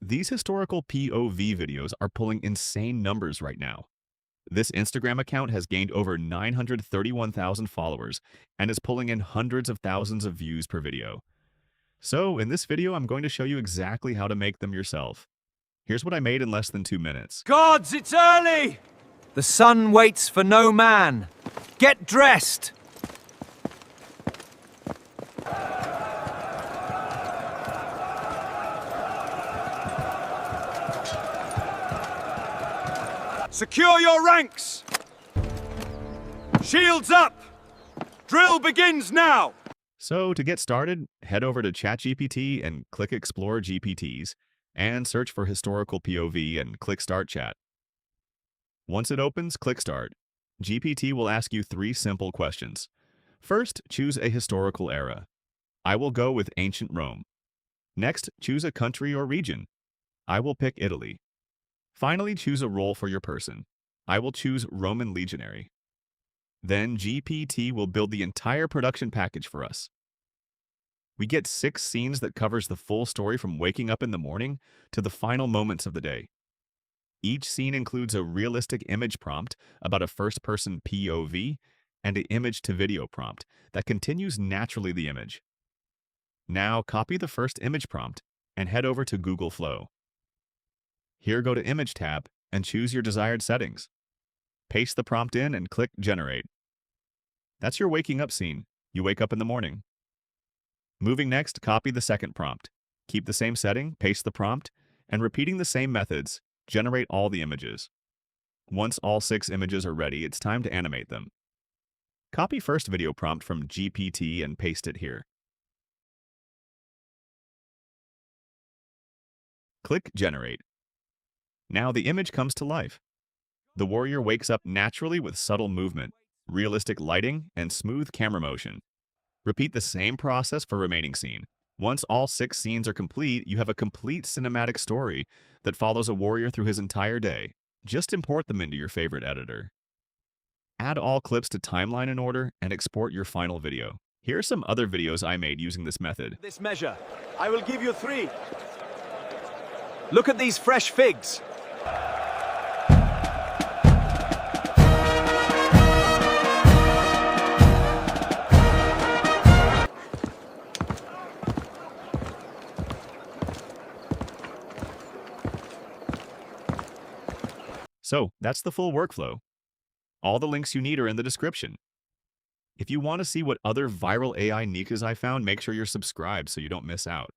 These historical POV videos are pulling insane numbers right now. This Instagram account has gained over 931,000 followers and is pulling in hundreds of thousands of views per video. So, in this video, I'm going to show you exactly how to make them yourself. Here's what I made in less than 2 minutes. Gods, it's early! The sun waits for no man. Get dressed! Secure your ranks! Shields up! Drill begins now! So, to get started, head over to ChatGPT and click Explore GPTs, and search for historical POV and click Start Chat. Once it opens, click Start. GPT will ask you 3 simple questions. First, choose a historical era. I will go with ancient Rome. Next, choose a country or region. I will pick Italy. Finally, choose a role for your person. I will choose Roman legionary. Then GPT will build the entire production package for us. We get 6 scenes that covers the full story from waking up in the morning to the final moments of the day. Each scene includes a realistic image prompt about a first-person POV and an image-to-video prompt that continues naturally the image. Now copy the first image prompt and head over to Google Flow. Here, go to Image tab and choose your desired settings. Paste the prompt in and click Generate. That's your waking up scene. You wake up in the morning. Moving next, copy the second prompt. Keep the same setting, paste the prompt, and repeating the same methods, generate all the images. Once all 6 images are ready, it's time to animate them. Copy first video prompt from GPT and paste it here. Click Generate. Now the image comes to life. The warrior wakes up naturally with subtle movement, realistic lighting, and smooth camera motion. Repeat the same process for remaining scene. Once all 6 scenes are complete, you have a complete cinematic story that follows a warrior through his entire day. Just import them into your favorite editor. Add all clips to timeline in order and export your final video. Here are some other videos I made using this method. This measure. I will give you 3. Look at these fresh figs. So, that's the full workflow. All the links you need are in the description. If you want to see what other viral AI nikas I found, make sure you're subscribed so you don't miss out.